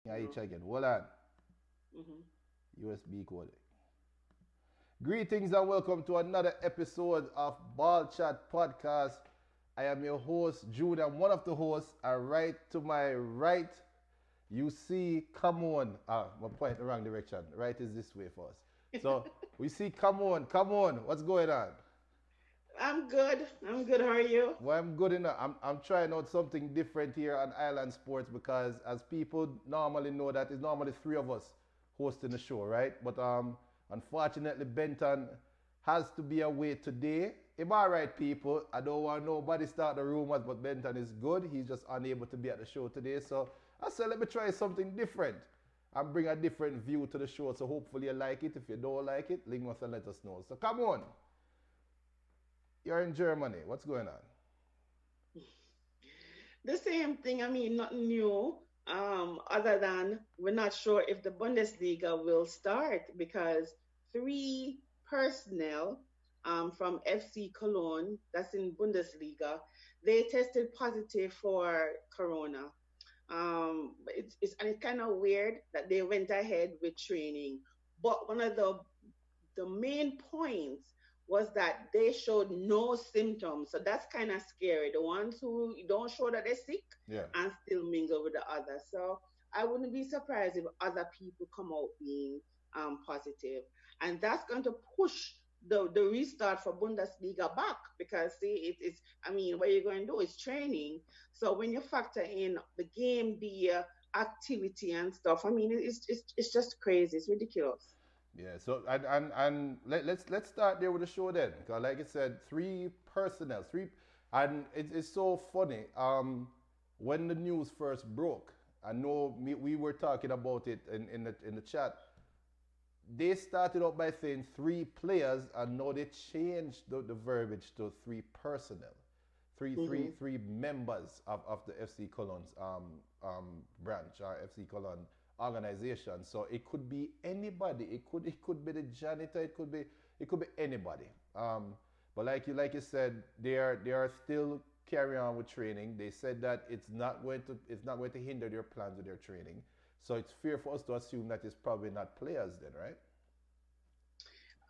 Yeah, No. each again. Hold on. Hmm. USB code. Greetings and welcome to another episode of Ball Chat Podcast. I am your host, Jude. I'm one of the hosts. And right to my right, you see, come on. I'm pointing the wrong direction. Right is this way for us. So we see, come on, come on. What's going on? I'm good. I'm good. How are you? Well, I'm good enough. I'm trying out something different here on Island Sports because, as people normally know, that it's normally three of us hosting the show, right? But unfortunately, Benton has to be away today. Am I right, people? I don't want nobody start the rumors, but Benton is good. He's just unable to be at the show today. So I said, let me try something different and bring a different view to the show. So hopefully you like it. If you don't like it, link us and let us know. So come on. You're in Germany. What's going on? The same thing. I mean, nothing new. Other than we're not sure if the Bundesliga will start because three personnel from FC Cologne, that's in Bundesliga, they tested positive for corona. It's kind of weird that they went ahead with training, but one of the main points was that they showed no symptoms. So that's kind of scary. The ones who don't show that they're sick Yeah. and still mingle with the others. So I wouldn't be surprised if other people come out being positive. And that's going to push the restart for Bundesliga back because see it's I mean what you're going to do is training. So when you factor in the game, the activity and stuff, I mean it's just crazy. It's ridiculous. Yeah, so and let's start there with the show then, because like I said, three personnel, three, and it's so funny. When the news first broke, I know we were talking about it in the chat. They started out by saying three players, and now they changed the verbiage to three personnel, Hmm. three members of the FC Cologne's branch or FC Cologne organization. So it could be anybody. It could be the janitor. It could be anybody. But like you said, they are still carrying on with training. They said that it's not going to hinder their plans with their training. So it's fair for us to assume that it's probably not players then, right?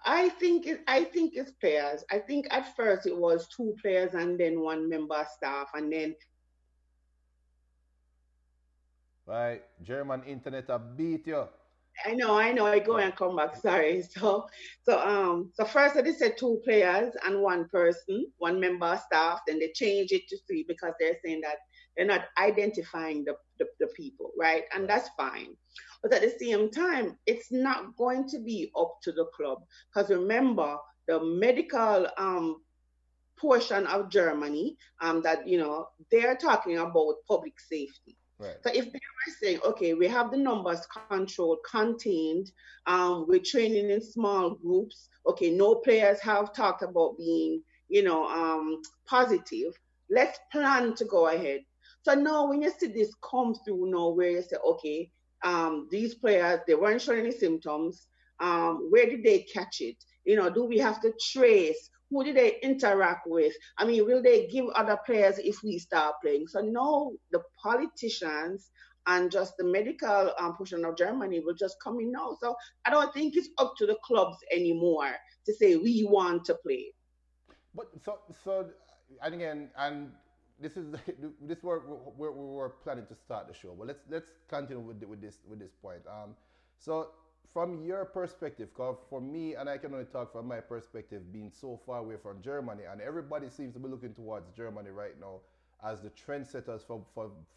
I think it's players. I think at first it was two players and then one member staff, and then Right? German internet a beat you. I know, I go Yeah. and come back. Sorry. So first they said two players and one person, one member staff. Then they changed it to three because they're saying that they're not identifying the people, right? And Right. that's fine. But at the same time, it's not going to be up to the club because remember the medical portion of Germany that they're talking about public safety. Right. So if they were saying, okay, we have the numbers controlled, contained, we're training in small groups. Okay, no players have talked about being, positive. Let's plan to go ahead. So now when you see this come through now where you say, okay, these players, they weren't showing any symptoms. Where did they catch it? Do we have to trace who did they interact with? I mean, will they give other players if we start playing? So no, the politicians and just the medical portion of Germany will just come in now. So I don't think it's up to the clubs anymore to say we want to play. But and again, and this is this where we were planning to start the show. But let's continue with this point. So from your perspective, cause for me, and I can only talk from my perspective, being so far away from Germany, and everybody seems to be looking towards Germany right now as the trendsetters for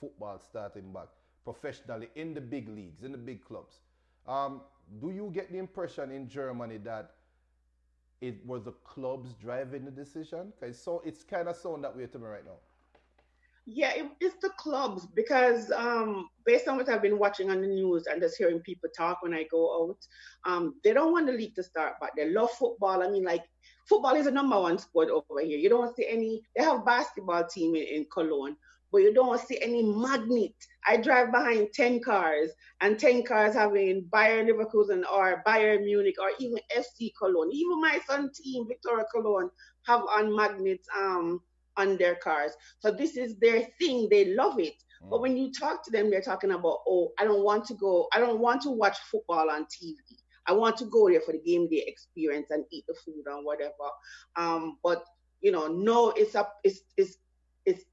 football starting back professionally in the big leagues, in the big clubs. Um, do you get the impression in Germany that it was the clubs driving the decision? Cause so it's kind of sound that way to me right now. Yeah, it's the clubs because based on what I've been watching on the news and just hearing people talk when I go out, they don't want the league to start, but they love football. I mean, like football is the number one sport over here. You don't see any. They have basketball team in Cologne, but you don't see any magnet. I drive behind 10 cars and 10 cars having Bayern Leverkusen or Bayern Munich or even FC Cologne. Even my son team, Victoria Cologne, have on magnets on their cars. So this is their thing. They love it. But when you talk to them, they're talking about, oh, I don't want to watch football on TV. I want to go there for the game day experience and eat the food and whatever. But no, it's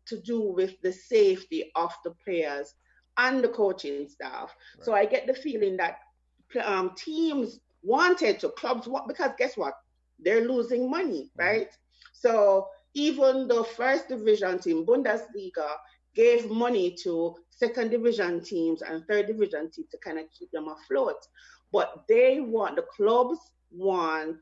to do with the safety of the players and the coaching staff. Right. So I get the feeling that teams wanted to, clubs want, because guess what? They're losing money, Mm-hmm. right? So even the first division team, Bundesliga, gave money to second division teams and third division teams to kind of keep them afloat. But the clubs want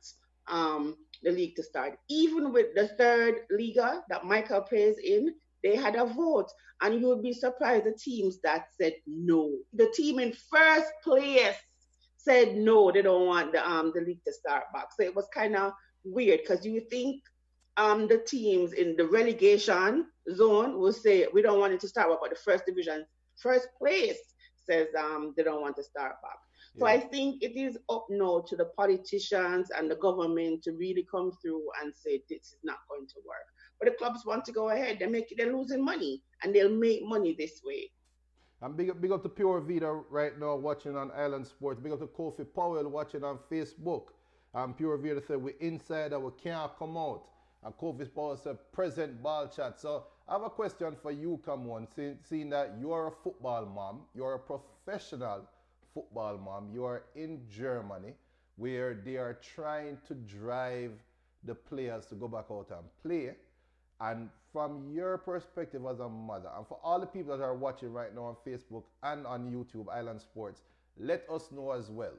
the league to start. Even with the third Liga that Michael plays in, they had a vote. And you would be surprised the teams that said no. The team in first place said no, they don't want the league to start back. So it was kind of weird because you think the teams in the relegation zone will say we don't want it to start back, but the first division, first place says they don't want to start back. So Yeah. I think it is up now to the politicians and the government to really come through and say this is not going to work. But the clubs want to go ahead. They're losing money and they'll make money this way. And big up to Pure Vida right now watching on Island Sports. Big up to Kofi Powell watching on Facebook. And Pure Vida said, we inside and we can't come out. And Kofi Powell said, present ball chat. So I have a question for you, come on. Seeing that you are a football mom, you're a professional football mom, you are in Germany where they are trying to drive the players to go back out and play. And from your perspective as a mother, and for all the people that are watching right now on Facebook and on YouTube, Island Sports, let us know as well.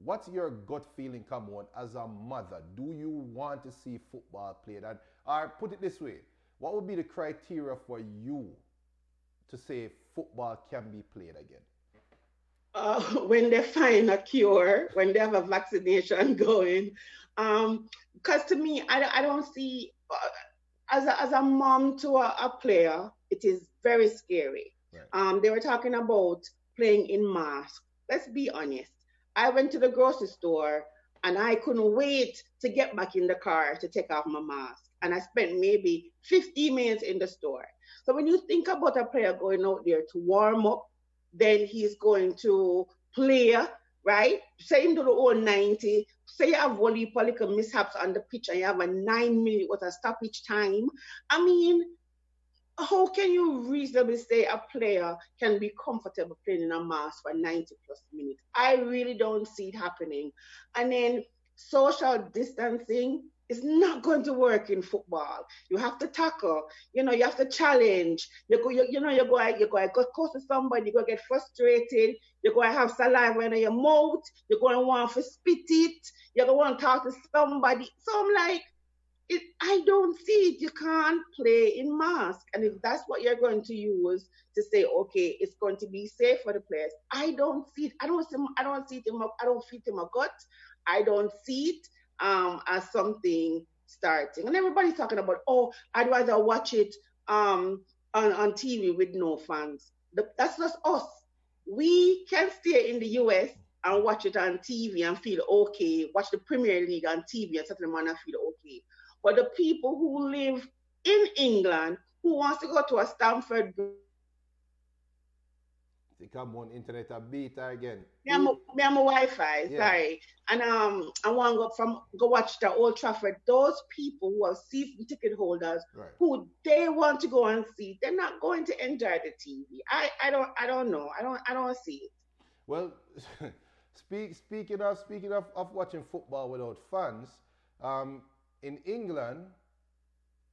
What's your gut feeling, come on, as a mother? Do you want to see football played? And, or put it this way, what would be the criteria for you to say football can be played again? When they find a cure, when they have a vaccination going. Because to me, I don't see, as a mom to a player, it is very scary. Right. They were talking about playing in masks. Let's be honest. I went to the grocery store and I couldn't wait to get back in the car to take off my mask. And I spent maybe 15 minutes in the store. So when you think about a player going out there to warm up, then he's going to play, right? Say him to the whole 90. Say you have one political mishaps on the pitch and you have a 9 minute with a stoppage time. I mean, how can you reasonably say a player can be comfortable playing in a mask for 90 plus minutes? I really don't see it happening. And then social distancing is not going to work in football. You have to tackle, you have to challenge. You go get close to somebody, you go get frustrated, you're going to have saliva in your mouth, you're going to want to spit it, you're going to want to talk to somebody. So I'm like, I don't see it. You can't play in mask. And if that's what you're going to use to say, okay, it's going to be safe for the players, I don't see it. I don't see it in my, I don't feel it in my gut. I don't see it as something starting. And everybody's talking about, oh, I'd rather watch it on TV with no fans. That's just us. We can stay in the US and watch it on TV and feel okay, watch the Premier League on TV and Saturday morning and feel okay. But the people who live in England, who wants to go to a Stamford They come on internet a beta again. me and my Wi-Fi, Yeah. sorry. And I want to go watch the Old Trafford. Those people who are season ticket holders, Right. who they want to go and see, they're not going to enjoy the TV. I don't know. I don't see it. Well, speaking of watching football without fans, in England,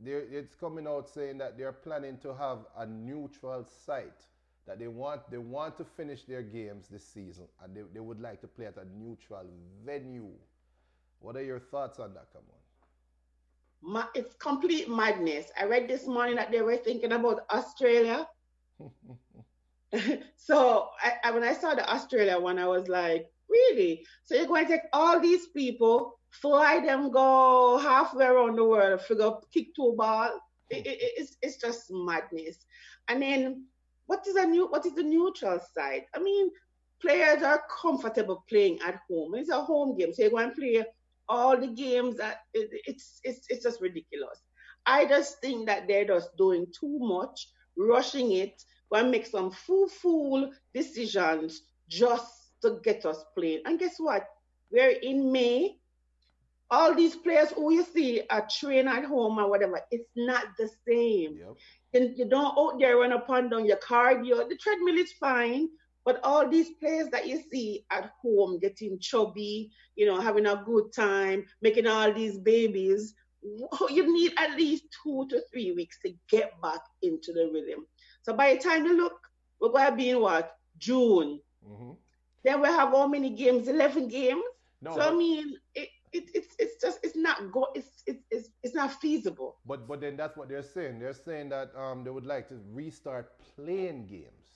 it's coming out saying that they're planning to have a neutral site, that they want to finish their games this season and they would like to play at a neutral venue. What are your thoughts on that? Come It's complete madness. I read this morning that they were thinking about Australia. on. So when I saw the Australia one, I was like, really? So you're going to take all these people, fly them, go halfway around the world, figure kick two ball? It's just madness. And then what is the neutral side? I mean, players are comfortable playing at home. It's a home game, so you're going to play all the games. It's just ridiculous. I just think that they're just doing too much, rushing it, go and make some fool decisions just to get us playing. And guess what? We're in May. All these players who you see are train at home or whatever, it's not the same. Yep. You don't out there run up and down your cardio. The treadmill is fine, but all these players that you see at home getting chubby, having a good time, making all these babies, you need at least 2 to 3 weeks to get back into the rhythm. So by the time you look, we're going to be in what? June. Hmm. Then we have how many games? 11 games. No, So I mean, it's just it's not feasible. but then that's what they're saying. They're saying that they would like to restart playing games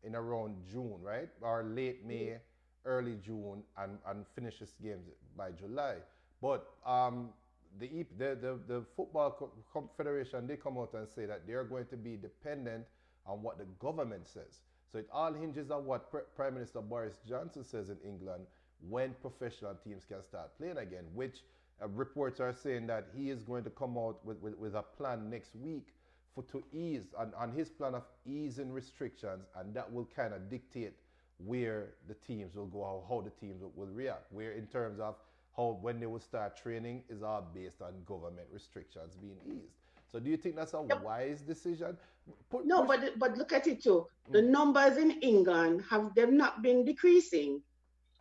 in around June, right? Or late May, early June, and finish this games by July. But the football confederation, they come out and say that they're going to be dependent on what the government says. So it all hinges on what Prime Minister Boris Johnson says in England when professional teams can start playing again, which reports are saying that he is going to come out with a plan next week to ease on his plan of easing restrictions, and that will kind of dictate where the teams will go, how the teams will react. Where in terms of how when they will start training is all based on government restrictions being eased. So do you think that's a Yep. wise decision? No, Push. but look at it too. The Mm, numbers in England have them not been decreasing.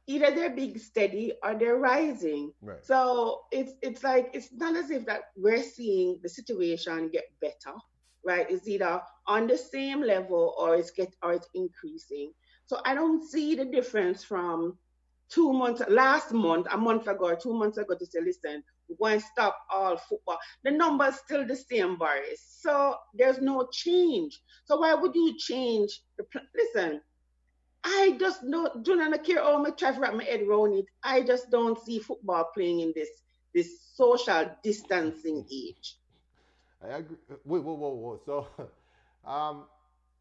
Either they're being steady or they're rising. right. So it's like it's not as if that we're seeing the situation get better, right? It's either on the same level or it's increasing. So I don't see the difference from 2 months last month, a month ago, or 2 months ago to say, listen, we're going to stop all football. The number's still the same, Boris. So there's no change. So why would you change listen, I just do not care how much try to wrap my head around it. I just don't see football playing in this social distancing age. I agree. Wait, whoa, whoa, whoa. So, um,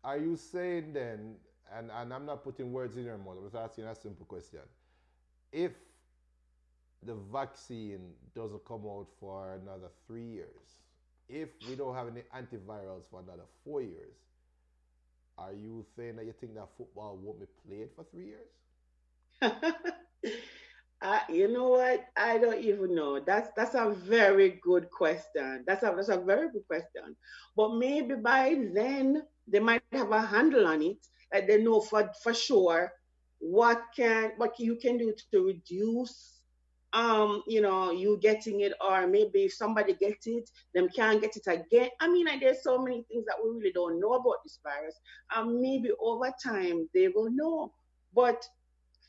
are you saying then, and I'm not putting words in your mouth, I was asking a simple question. If the vaccine doesn't come out for another 3 years, if we don't have any antivirals for another 4 years, are you saying that you think that football won't be played for 3 years? You know what? I don't even know. That's a very good question. That's a very good question. But maybe by then they might have a handle on it. Like they know for sure what you can do to reduce you getting it, or maybe if somebody gets it, them can't get it again. I mean, like, there's so many things that we really don't know about this virus. Maybe over time they will know. But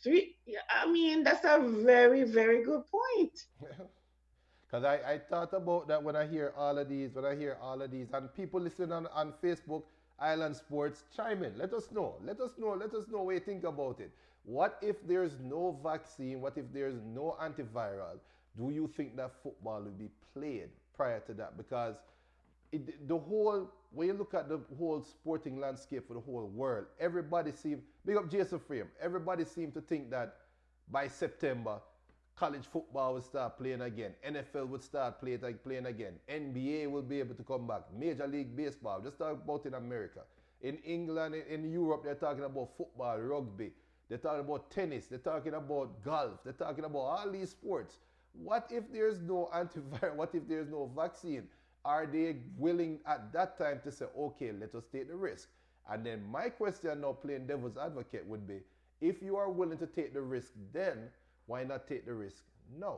three, yeah, I mean, that's a very, very good point. Because I thought about that when I hear all of these, and people listening on Facebook, Island Sports, chime in. Let us know. Let us know what you think about it. What if there's no vaccine? What if there's no antiviral? Do you think that football will be played prior to that? Because when you look at the whole sporting landscape for the whole world, everybody seems, big up Jason Frame, everybody seems to think that by September, college football will start playing again, NFL will start playing again, NBA will be able to come back, Major League Baseball, just talk about in America. In England, in Europe, they're talking about football, rugby, they're talking about tennis, they're talking about golf, they're talking about all these sports. What if there's no antivirus? What if there's no vaccine? Are they willing at that time to say, okay, let us take the risk? And then my question now, playing devil's advocate, would be, if you are willing to take the risk then, why not take the risk now?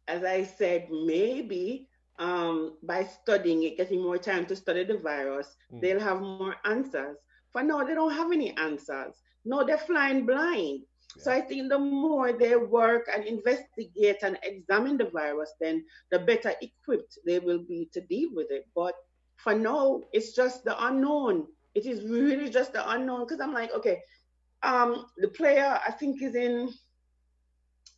As I said, maybe by studying it, getting more time to study the virus, Mm, they'll have more answers. For now, they don't have any answers. No, they're flying blind. So yeah. I think the more they work and investigate and examine the virus, then the better equipped they will be to deal with it. But for now, it's just the unknown. It is really just the unknown. Because I'm like, okay, the player I think is in,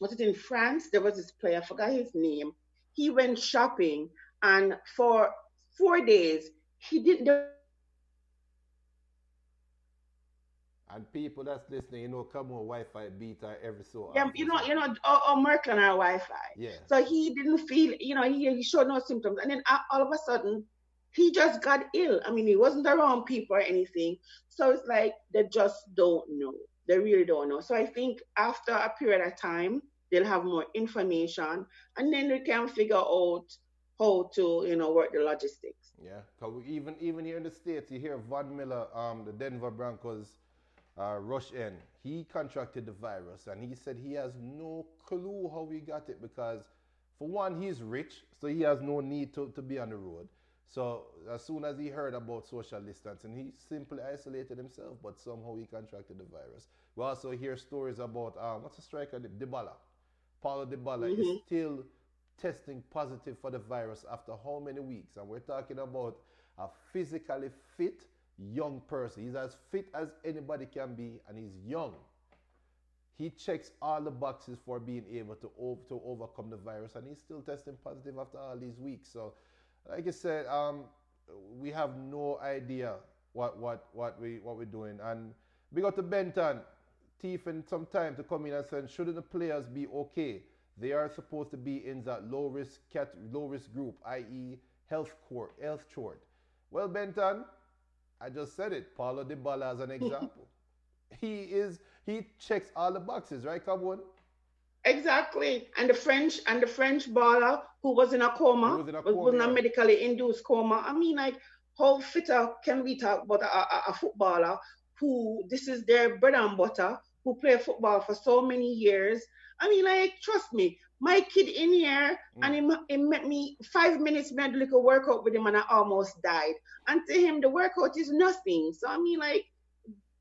was it in France? There was this player, I forgot his name. He went shopping, and for 4 days he did. There was no Wi-Fi. And people that's listening, come on, Wi-Fi beta every so Yeah, often. So, or Merkel Wi-Fi. yeah. So he didn't feel, he showed no symptoms, and then all of a sudden he just got ill. I mean, he wasn't around people or anything. So it's like they just don't know. They really don't know. So I think after a period of time, they'll have more information, and then we can figure out how to, work the logistics. Yeah, cause even here in the States, you hear Von Miller, the Denver Broncos rush in. He contracted the virus, and he said he has no clue how he got it because, for one, he's rich, so he has no need to be on the road. So as soon as he heard about social distancing, he simply isolated himself, but somehow he contracted the virus. We also hear stories about what's the striker, Dybala. Paulo Dybala is Hmm. still testing positive for the virus after how many weeks? And we're talking about a physically fit young person. He's as fit as anybody can be, and he's young. He checks all the boxes for being able to overcome the virus, and he's still testing positive after all these weeks. So, like I said, we have no idea what we're doing. And we got to Benton taking some time to come in and say, shouldn't the players be okay? They are supposed to be in that low risk group, i.e., health chart. Well, Benton, I just said it. Paulo Dybala as an example. He checks all the boxes, right, Kabun? Exactly. And the French baller who was in a He coma, was in a was coma, in a yeah. medically induced coma. I mean, like, how fitter can we talk about a footballer who this is their bread and butter, who play football for so many years? I mean, like, trust me, my kid in here, and Mm. he met me 5 minutes, made a little workout with him, and I almost died. And to him, the workout is nothing. So I mean, like,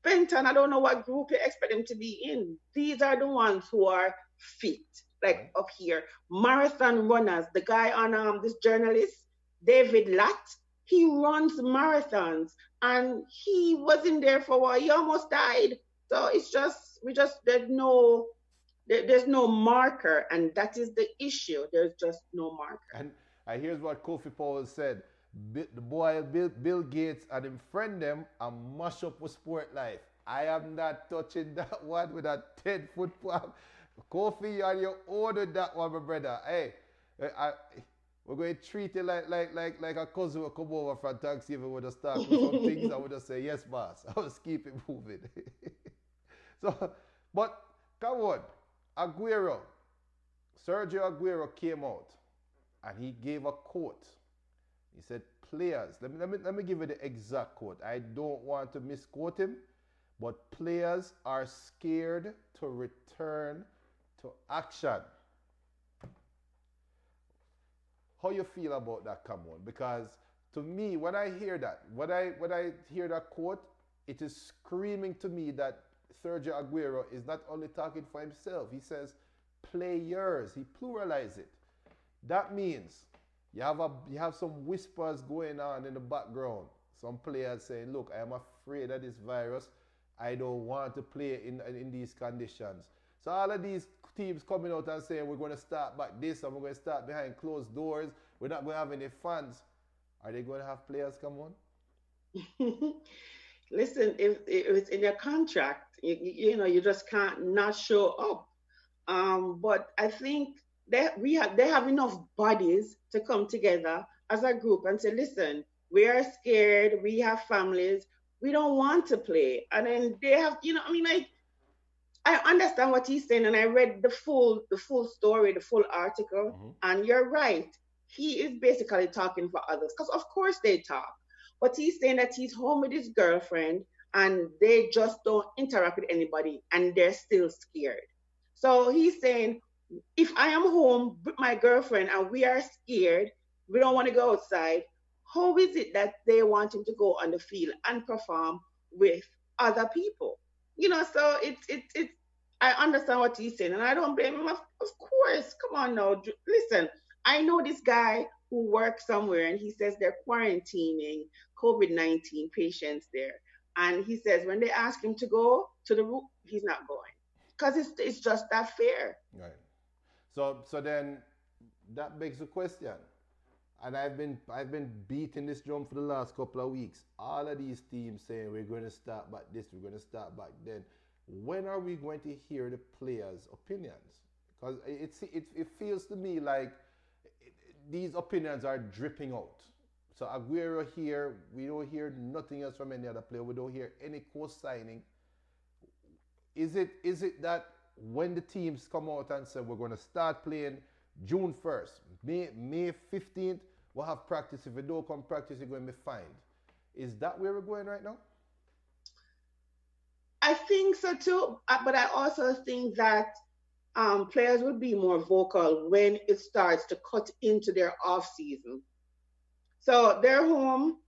Benton, I don't know what group you expect them to be in. These are the ones who are fit, like Right. up here. Marathon runners. The guy on this journalist, David Latt, he runs marathons, and he was in there for a while. He almost died. So it's just we just there's no marker, and that is the issue. There's just no marker. And here's what Kofi Powell said. The boy Bill Gates and him friend them and mash up with sport life. I am not touching that one with a 10-foot pump. Kofi, and you ordered that one, my brother. Hey, we're going to treat it like a cousin will come over from Thanksgiving with us talk with some things. I would just say, yes, boss. I will just keep it moving. So, but come on. Aguero, Sergio Aguero came out and he gave a quote. He said, players, let me give you the exact quote. I don't want to misquote him, but players are scared to return to action. How you feel about that, come on? Because to me, when I hear that, when I hear that quote, it is screaming to me that Sergio Aguero is not only talking for himself. He says players. He pluralizes it. That means you have some whispers going on in the background. Some players saying, "Look, I am afraid of this virus. I don't want to play in these conditions." So all of these teams coming out and saying we're going to start back this and we're going to start behind closed doors. We're not going to have any fans. Are they going to have players come on? Listen, if it's in your contract, you just can't not show up. But I think they have enough bodies to come together as a group and say, listen, we are scared, we have families, we don't want to play. And then they have, I mean, like, I understand what he's saying, and I read the full story, the full article, Mm-hmm. and you're right. He is basically talking for others, because of course they talk, but he's saying that he's home with his girlfriend, and they just don't interact with anybody, and they're still scared. So he's saying, if I am home with my girlfriend and we are scared, we don't want to go outside, how is it that they want him to go on the field and perform with other people? So it's I understand what he's saying, and I don't blame him. Of course, come on now, listen. I know this guy who works somewhere, and he says they're quarantining COVID-19 patients there, and he says when they ask him to go to the room, he's not going because it's just that fair. Right. So then that begs the question. And I've been beating this drum for the last couple of weeks. All of these teams saying we're going to start back this, we're going to start back then. When are we going to hear the players' opinions? Because it feels to me like these opinions are dripping out. So Aguero here, we don't hear nothing else from any other player. We don't hear any co-signing. Is it that when the teams come out and say we're going to start playing June 1st, May 15th, we'll have practice. If we don't come practice, you're going to be fined. Is that where we're going right now? I think so too, but I also think that players would be more vocal when it starts to cut into their off season. So they're home,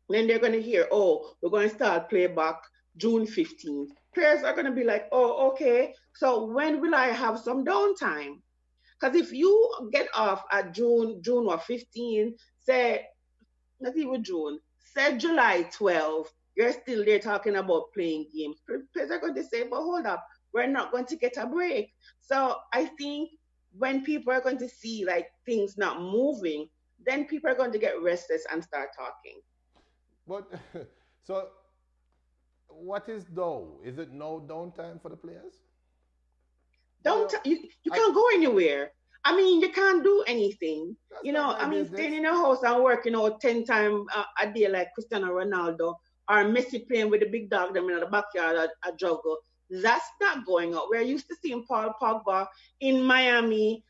then they're going to hear, oh, we're going to start playback June 15th. Players are going to be like, oh, okay, so when will I have some downtime? Because if you get off at June or 15, say, not even June, say July 12, you're still there talking about playing games. Players are going to say, but hold up, we're not going to get a break. So I think when people are going to see like things not moving, then people are going to get restless and start talking. But so what is though? Is it no downtime for the players? Well, Don't you I, can't go anywhere. I mean, you can't do anything. that's not my I mean, business. staying in a house and working out 10 times a day like Cristiano Ronaldo or Messi playing with the big dog them in the backyard a juggle. That's not going out. We're used to seeing Paul Pogba in Miami.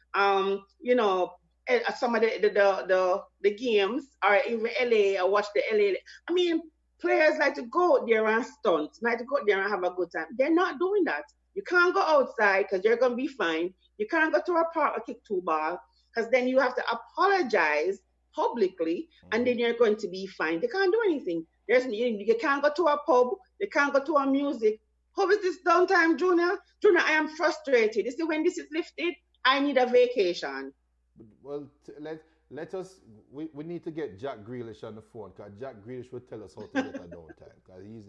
Some of the games or even LA. I watch the LA. I mean, players like to go there and stunt, like to go there and have a good time. They're not doing that. You can't go outside because you're going to be fined. You can't go to a park or kick two ball because then you have to apologize publicly and Mhm. then you're going to be fined. They can't do anything. You can't go to a pub. You can't go to a music. How is this downtime, Junior? Junior, I am frustrated. You see, when this is lifted, I need a vacation. Well, let us. We need to get Jack Grealish on the phone because Jack Grealish will tell us how to get a downtime because he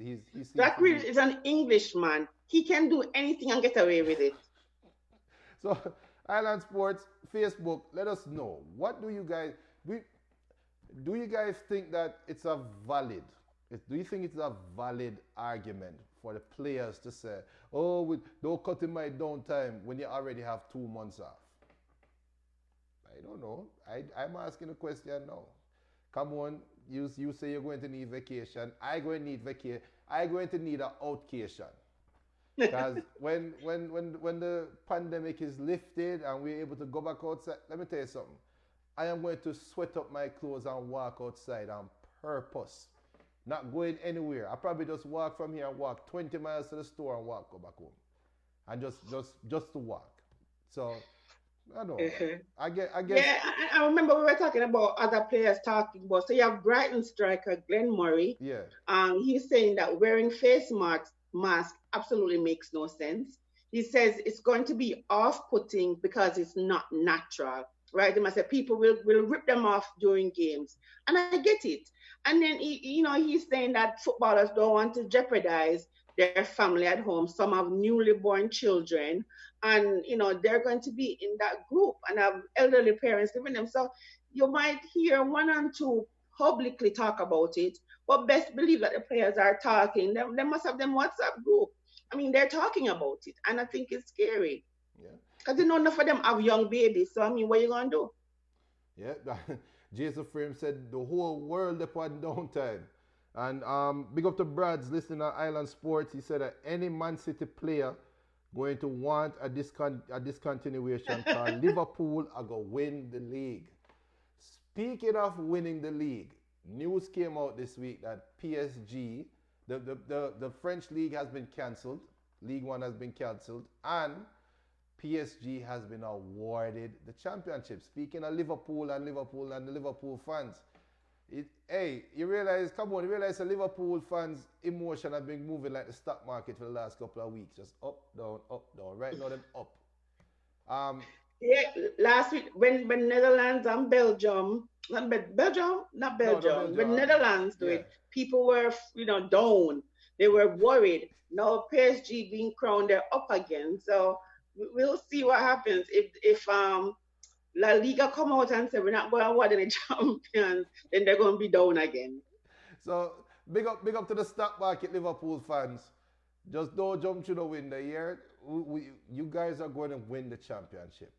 seems That to be. really is an Englishman. He can do anything and get away with it. So Island Sports Facebook, let us know what do you guys we do you guys think that it's a valid? Do you think it's a valid argument for the players to say, "Oh, don't cut in my downtime when you already have 2 months off"? I don't know. I'm asking a question now. Come on, you say you're going to need vacation. I going to need vacation. I going to need an outcation. Because when the pandemic is lifted and we're able to go back outside, let me tell you something. I am going to sweat up my clothes and walk outside on purpose. Not going anywhere. I probably just walk from here and walk 20 miles to the store and go back home. And just to walk. So I don't know. I guess Yeah, I remember we were talking about other players talking about. So you have Brighton striker Glenn Murray. yeah. He's saying that wearing face mask absolutely makes no sense. He says it's going to be off-putting because it's not natural, right? They must say people will rip them off during games, and I get it. And then he's saying that footballers don't want to jeopardize their family at home. Some have newly born children, and they're going to be in that group and have elderly parents living them. So you might hear one and two publicly talk about it, but best believe that the players are talking. They must have them WhatsApp group. I mean, they're talking about it, and I think it's scary Yeah. because enough of them have young babies. So I mean, what are you gonna do? Yeah. Jason Frame said the whole world upon downtime. And big up to Brad's listening on Island Sports. He said that any Man City player going to want a discontinuation because Liverpool are going to win the league. Speaking of winning the league, news came out this week that PSG, the French league has been cancelled. League One has been cancelled. And PSG has been awarded the championship. Speaking of Liverpool and the Liverpool fans, you realize the Liverpool fans' emotion have been moving like the stock market for the last couple of weeks, just up, down, up, down. Right now, them up. Um, Yeah, last week when Netherlands and Belgium, not no, no Belgium, Belgium. when Netherlands do Yeah. it, people were down. They were worried. Now PSG being crowned, they're up again. So we'll see what happens if La Liga come out and say we're not going to award any champions, then they're going to be down again. So big up to the stock market, Liverpool fans. Just don't jump to the window here. You guys are going to win the championship.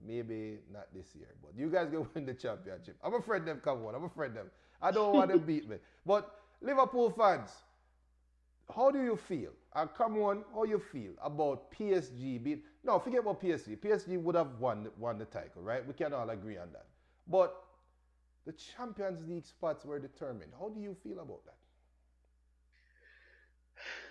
maybe not this year, but you guys go win the championship. I'm afraid them come on. I'm afraid them. I don't want them beat me. But Liverpool fans, how do you feel? Come on, how you feel about PSG beat? No, forget about PSG. PSG would have won the title, right? We can all agree on that. But the Champions League spots were determined. How do you feel about that?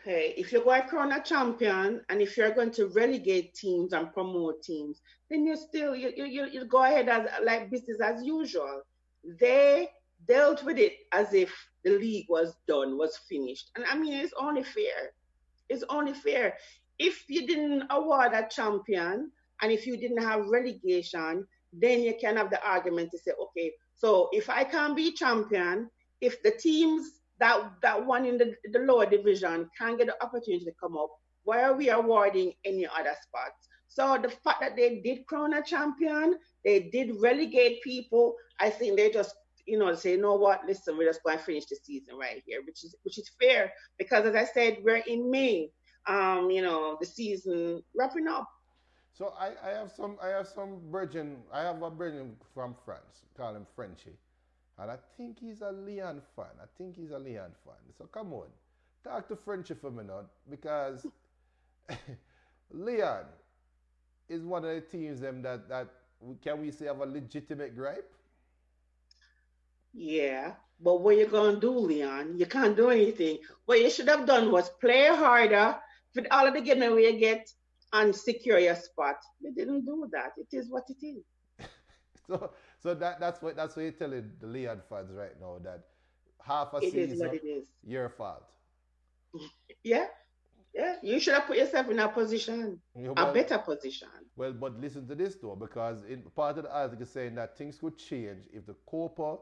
Hey, if you're going to crown a champion and if you're going to relegate teams and promote teams, then you go ahead as like business as usual. They dealt with it as if the league was done, was finished. And I mean, it's only fair. It's only fair. If you didn't award a champion and if you didn't have relegation, then you can have the argument to say, okay, so if I can't be champion, if the teams that won in the lower division can't get the opportunity to come up, why are we awarding any other spots? So the fact that they did crown a champion, they did relegate people, I think they just say, you know what, listen, we're just going to finish the season right here, which is fair because as I said, we're in May. The season wrapping up. So I have a virgin from France, call him Frenchy. And I think he's a Leon fan. So come on, talk to Frenchy for me now, because Leon is one of the teams them that can we say have a legitimate gripe? Yeah, but what you gonna do, Leon? You can't do anything. What you should have done was play harder with all of the game that we get and secure your spot. You didn't do that. It is what it is. So that's what you're telling the Leon fans right now, that half a It is what season it is. your fault. Yeah, yeah. You should have put yourself in a position, Yeah, a better position. but listen to this though, because in part of the article is saying that things could change if the Copa,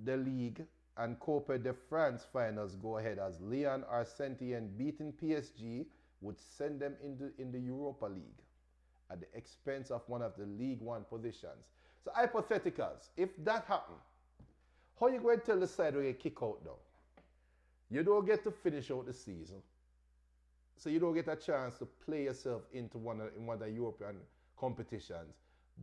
the League, and Copa de France finals go ahead, as Leon Arsentien beating PSG would send them in the Europa League at the expense of one of the League One positions. So hypotheticals, if that happened, how you going to tell the side where you kick out now? You don't get to finish out the season. So you don't get a chance to play yourself into one of the European competitions.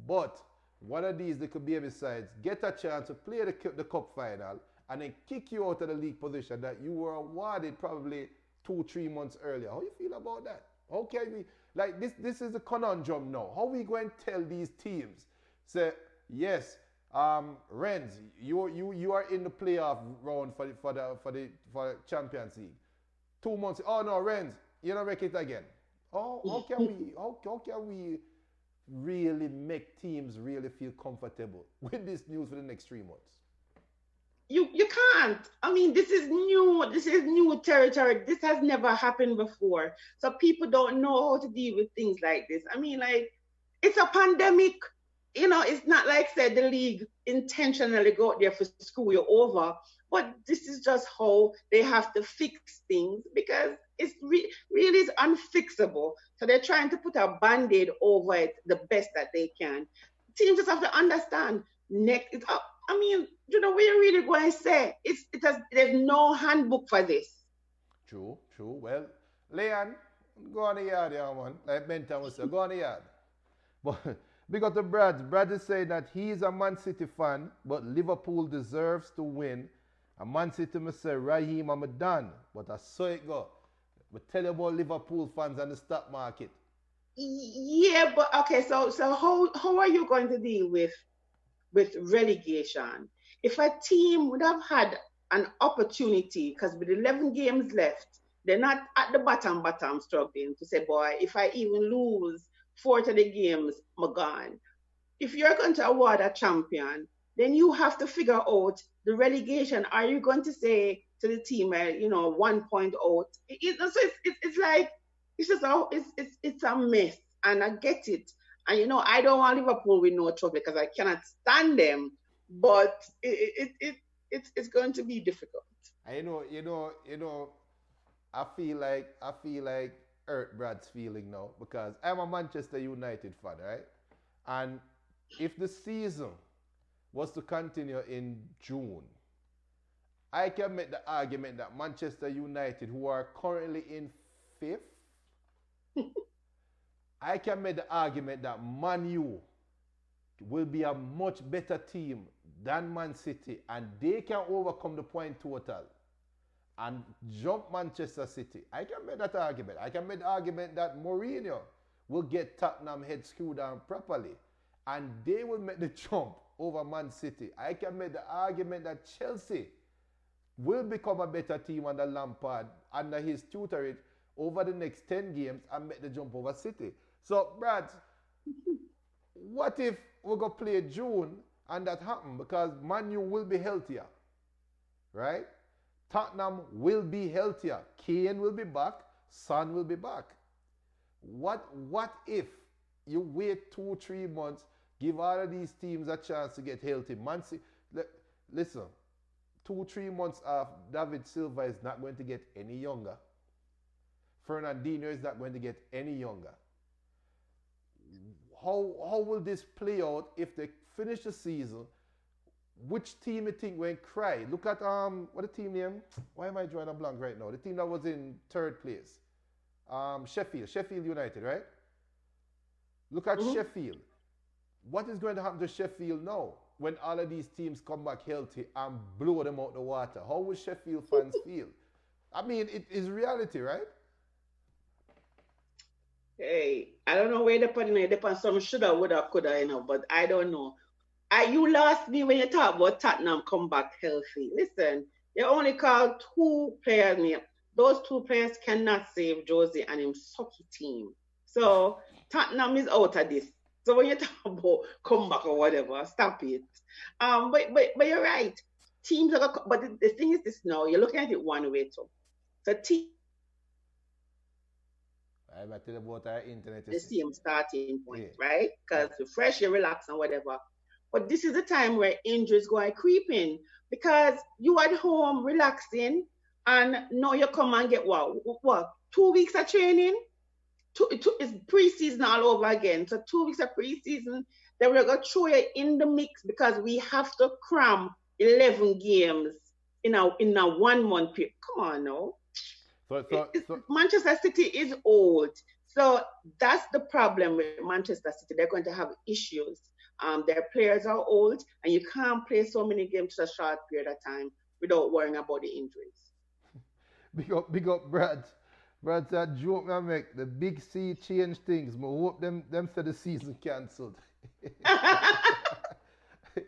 But one of these, they could be besides, get a chance to play the cup final and then kick you out of the league position that you were awarded probably 2-3 months earlier. How you feel about that? How can we, like this is a conundrum now. How are we going to tell these teams, say, yes, Renz, you are in the playoff round for the Champions League. 2 months, oh no, Renz, you don't make it again. How can we really make teams really feel comfortable with this news for the next 3 months? You can't. I mean, this is new. This is new territory. This has never happened before. So people don't know how to deal with things like this. I mean, like, it's a pandemic. It's not like said the league intentionally go out there for screw you over, but this is just how they have to fix things because it's really is unfixable. So they're trying to put a band-aid over it the best that they can. Teams just have to understand. Next, I mean, what you really going to say? There's no handbook for this. True. Well, Leon, go on the yard, yeah, man. Like Benton was say, go on the yard. But big up to Brad. Brad is saying that he's a Man City fan, but Liverpool deserves to win. And Man City must say, Raheem, I'm done. But I saw it go. But tell you about Liverpool fans and the stock market. Yeah, but okay, so how are you going to deal with relegation? If a team would have had an opportunity, because with 11 games left, they're not at the bottom struggling to say, boy, if I even lose 40 games, I'm gone. If you're going to award a champion, then you have to figure out the relegation. Are you going to say to the team, 1 point out? It's like it's a mess, and I get it. And I don't want Liverpool with no trouble because I cannot stand them. But it's going to be difficult. I feel like hurt Brad's feeling now, because I'm a Manchester United fan, right? And if the season was to continue in June, I can make the argument that Manchester United, who are currently in fifth, I can make the argument that Man U will be a much better team than Man City, and they can overcome the point total and jump Manchester City, I can make that argument. I can make the argument that Mourinho will get Tottenham head screwed down properly, and they will make the jump over Man City. I can make the argument that Chelsea will become a better team under Lampard, under his tutorage, over the next 10 games and make the jump over City. So, Brad, what if we're going to play June and that happen? Because Man U will be healthier, right? Tottenham will be healthier. Kane will be back. Son will be back. What if you wait 2-3 months, give all of these teams a chance to get healthy? Man City, listen, 2-3 months off, David Silva is not going to get any younger. Fernandinho is not going to get any younger. How will this play out if they finish the season? Which team you think will cry? Look at what the team name? Why am I drawing a blank right now? The team that was in 3rd place. Sheffield United, right? Look at Sheffield. What is going to happen to Sheffield now when all of these teams come back healthy and blow them out the water? How will Sheffield fans feel? I mean, it is reality, right? Hey, I don't know where they put it. Depends some shoulda, woulda, coulda, but I don't know. You lost me when you talk about Tottenham come back healthy. Listen, you only call 2 players name. Those 2 players cannot save Josie and him sucky team. So Tottenham is out of this. So when you talk about come back or whatever, stop it. But you're right. Teams are, but the thing is this now, you're looking at it one way too. So team I'm talking about our internet. the same starting point, right? Because you're fresh, you relax and whatever. But this is the time where injuries go and creep in because you at home relaxing and now you come and get what 2 weeks of training? It's preseason all over again. So 2 weeks of preseason, then we're going to throw you in the mix because we have to cram 11 games in a 1 month period. Come on now. So Manchester City is old. So that's the problem with Manchester City. They're going to have issues. Their players are old, and you can't play so many games in a short period of time without worrying about the injuries. Big up, Brad. Brad said, joke I make, the big C change things. I hope them said the season cancelled.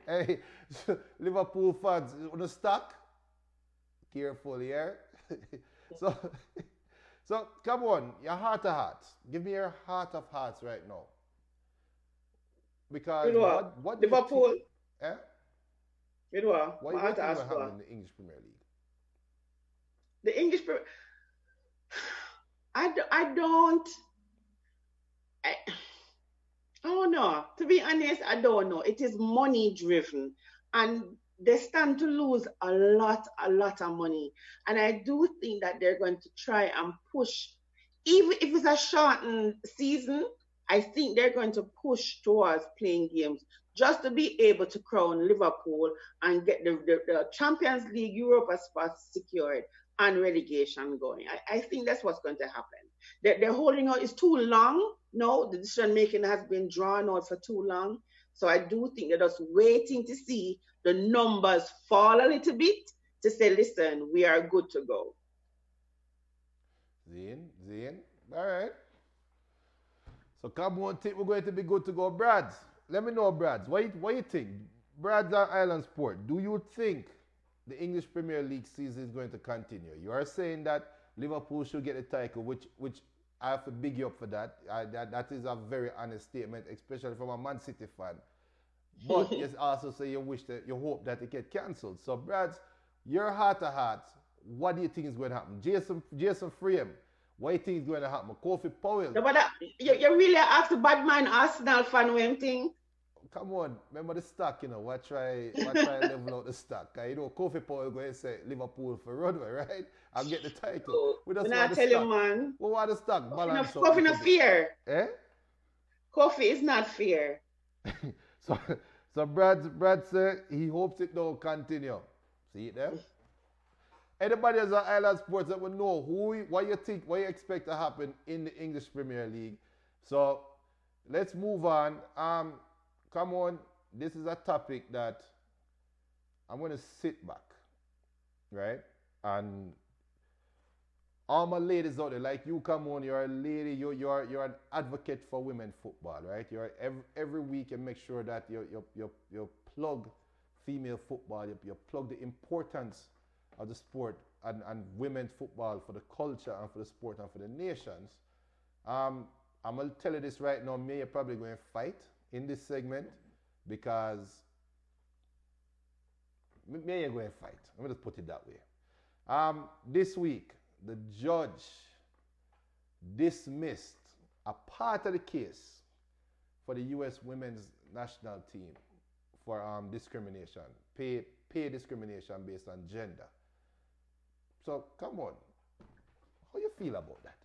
Hey, Liverpool fans, on the stock? Careful, yeah? So come on, your heart of hearts. Give me your heart of hearts right now. Because what Liverpool? Eh? What do you think will happen in the English Premier League? The English Premier I don't know. To be honest, I don't know. It is money driven. And they stand to lose a lot of money. And I do think that they're going to try and push, even if it's a shortened season, I think they're going to push towards playing games just to be able to crown Liverpool and get the Champions League Europa spots secured and relegation going. I think that's what's going to happen. They're holding out. It's too long. No, the decision making has been drawn out for too long. So I do think they're just waiting to see the numbers fall a little bit to say, listen, we are good to go. Zane. All right. So come on, think we're going to be good to go. Brad, let me know, Brad. What you think? Brad's on Island Sport. Do you think the English Premier League season is going to continue? You are saying that Liverpool should get the title, which I have to big you up for that. That is a very honest statement, especially from a Man City fan. But you also say you hope that it get cancelled. So, Brad, your heart to heart, what do you think is going to happen? Jason Frame, what do you think is going to happen? Kofi Powell. No, but you really ask the bad man Arsenal fan when thing. Come on, remember the stock, What try level out the stock. Kofi Powell going to say Liverpool for runway, right? I'll get the title. We just want tell you, man. We want the stock balance. Kofi not fair. Eh? Kofi is not fair. So Brad said he hopes it don't continue. See it there? Anybody as an Island Sports that will know what you expect to happen in the English Premier League. So let's move on. come on, this is a topic that I'm going to sit back, right? And all my ladies out there, like you, come on, you're a lady, you're an advocate for women football, right? You're every week you make sure that you plug female football, you plug the importance of the sport and women's football for the culture and for the sport and for the nations. I'm gonna tell you this right now, me, you're probably going to fight in this segment because me, you're going to fight. I'm gonna just put it that way. This week, the judge dismissed a part of the case for the U.S. women's national team for discrimination, pay discrimination based on gender. So come on, how you feel about that?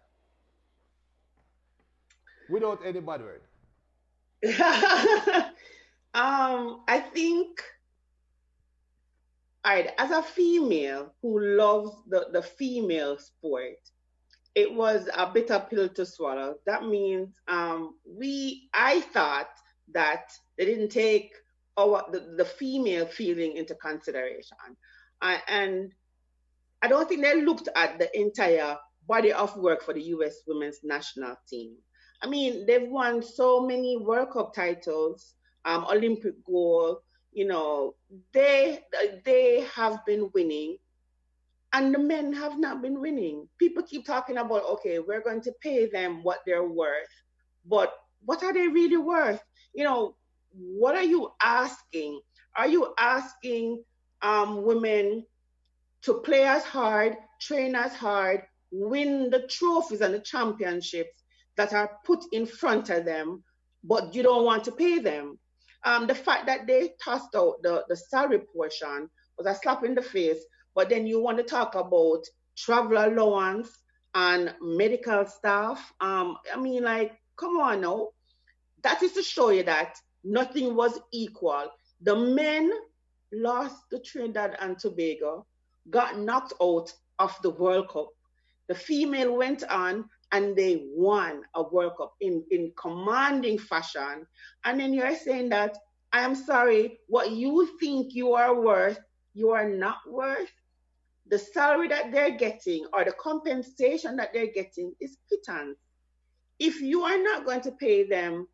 Without any bad word. I think, all right, as a female who loves the female sport, it was a bitter pill to swallow. That means I thought that they didn't take the female feeling into consideration. And I don't think they looked at the entire body of work for the US women's national team. I mean, they've won so many World Cup titles, Olympic gold. You know, they have been winning, and the men have not been winning. People keep talking about, okay, we're going to pay them what they're worth, but what are they really worth? You know, what are you asking? Are you asking women to play as hard, train as hard, win the trophies and the championships that are put in front of them, but you don't want to pay them? The fact that they tossed out the salary portion was a slap in the face, but then you want to talk about travel allowance and medical staff. I mean, like, come on now. That is to show you that nothing was equal. The men lost to Trinidad and Tobago, got knocked out of the World Cup. The female went on and they won a World Cup in commanding fashion. And then you're saying that, I am sorry, what you think you are worth, you are not worth. The salary that they're getting or the compensation that they're getting is pittance. If you are not going to pay them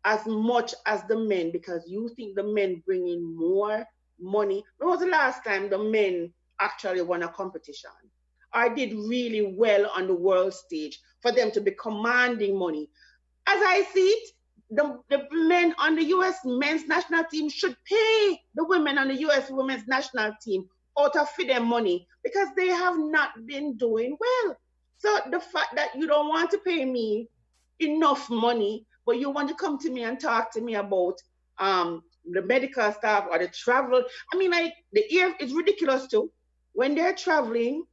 as much as the men because you think the men bring in more money, when was the last time the men actually won a competition or did really well on the world stage for them to be commanding money? As I see it, the men on the U.S. men's national team should pay the women on the U.S. women's national team out of them money because they have not been doing well. So the fact that you don't want to pay me enough money, but you want to come to me and talk to me about the medical staff or the travel. I mean, like, the air is ridiculous too. When they're traveling,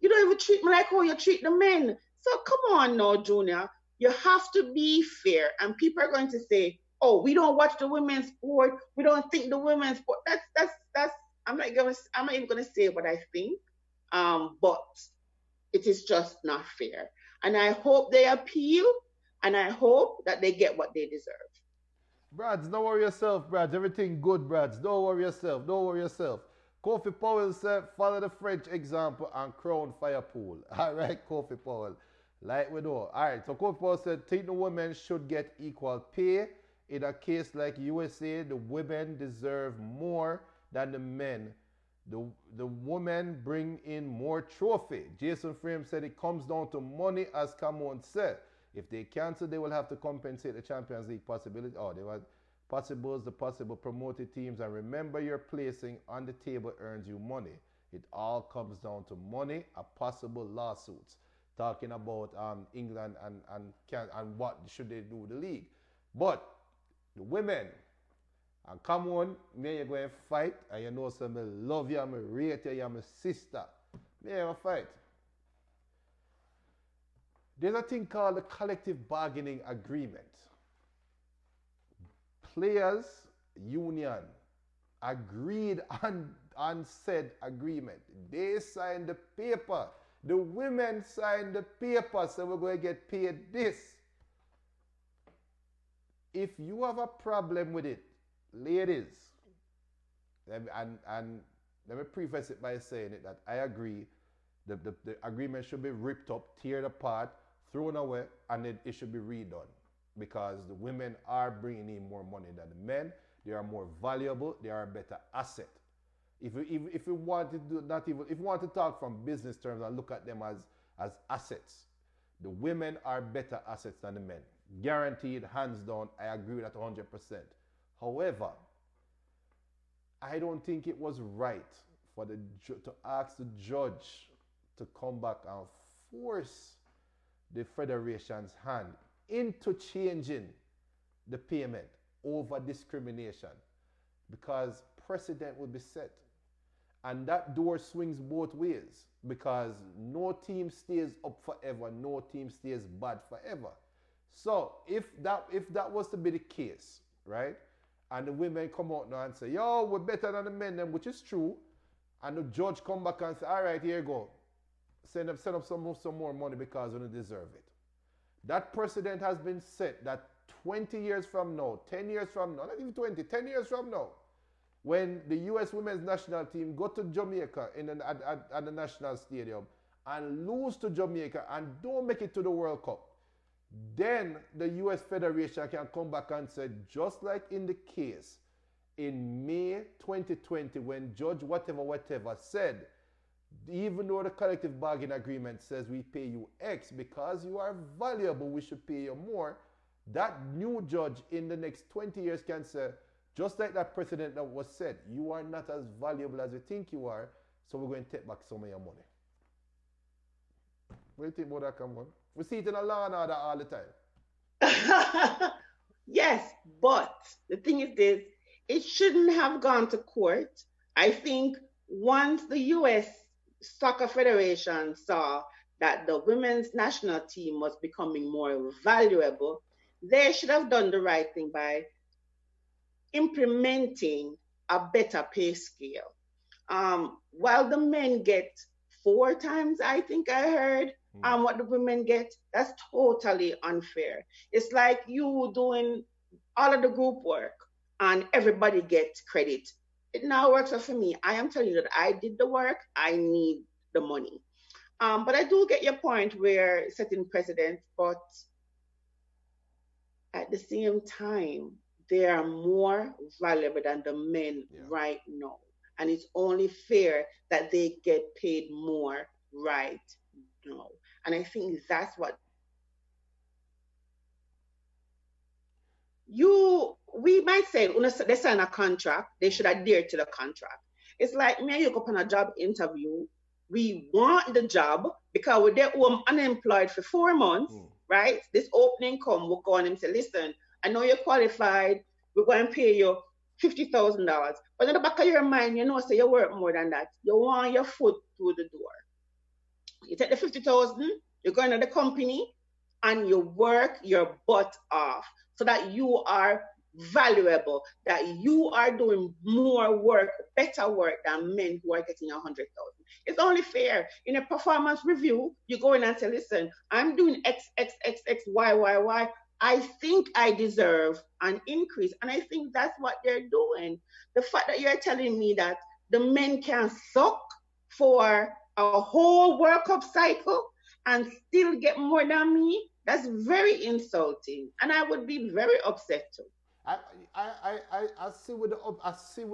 you don't even treat me like how you treat the men. So come on now, Junior. You have to be fair. And people are going to say, oh, we don't watch the women's sport. We don't think the women's sport. That's I'm not even gonna say what I think. But it is just not fair. And I hope they appeal, and I hope that they get what they deserve. Brads, don't worry yourself, Brads. Everything good, Brads. Don't worry yourself. Don't worry yourself. Kofi Powell said, follow the French example and crown fire pool. All right, Kofi Powell. Like we do. All right, so Kofi Powell said, think the women should get equal pay. In a case like USA, the women deserve more than the men. The women bring in more trophy. Jason Frame said it comes down to money, as Camon said. If they cancel, they will have to compensate the Champions League possibility. Oh, they were possibles, the possible promoted teams. And remember, your placing on the table earns you money. It all comes down to money, a possible lawsuits. Talking about England and what should they do with the league. But the women, and come on, me you going to fight, and you know so me love you, I rate you, you're my sister. Me you going to fight. There's a thing called the collective bargaining agreement. Players union agreed on said agreement. They signed the paper. The women signed the paper, so we're going to get paid this. If you have a problem with it, ladies, and let me preface it by saying it that I agree the agreement should be ripped up, teared apart, thrown away, and it should be redone because the women are bringing in more money than the men. They are more valuable. They are a better asset. If you want to do not even if you want to talk from business terms and look at them as assets, the women are better assets than the men. Guaranteed, hands down. I agree with that 100%. However, I don't think it was right for to ask the judge to come back and force the federation's hand into changing the payment over discrimination because precedent will be set. And that door swings both ways because no team stays up forever, no team stays bad forever. So if that was to be the case, right? And the women come out now and say, yo, we're better than the men, then, which is true. And the judge come back and say, all right, here you go. Send up some more money because you don't deserve it. That precedent has been set that 20 years from now, 10 years from now, not even 20, 10 years from now, when the U.S. women's national team go to Jamaica at the national stadium and lose to Jamaica and don't make it to the World Cup, then the U.S. Federation can come back and say, just like in the case in May 2020 when Judge whatever said, even though the collective bargaining agreement says we pay you X because you are valuable, we should pay you more, that new judge in the next 20 years can say, just like that precedent that was said, you are not as valuable as you think you are, so we're going to take back some of your money. What do you think about that, come on? We see it in a law and order all the time. Yes, but the thing is this, it shouldn't have gone to court. I think once the U.S. Soccer Federation saw that the women's national team was becoming more valuable, they should have done the right thing by implementing a better pay scale. While the men get 4 times, I think I heard, what the women get, that's totally unfair. It's like you doing all of the group work and everybody gets credit. It now works out for me. I am telling you that I did the work, I need the money. But I do get your point where setting precedents, but at the same time, they are more valuable than the men right now. And it's only fair that they get paid more right now. And I think that's what we might say, when they sign a contract, they should adhere to the contract. It's like me and you go on a job interview. We want the job because we're there, we're unemployed for 4 months, right? This opening come, we'll go on and say, listen, I know you're qualified. We're going to pay you $50,000. But in the back of your mind, you know, say you work more than that. You want your foot through the door. You take the 50,000, you go into the company, and you work your butt off so that you are valuable, that you are doing more work, better work than men who are getting 100,000. It's only fair. In a performance review, you go in and say, listen, I'm doing X, X, X, X, Y, Y, Y. I think I deserve an increase. And I think that's what they're doing. The fact that you're telling me that the men can suck for a whole workup cycle and still get more than me, that's very insulting. And I would be very upset too. I see with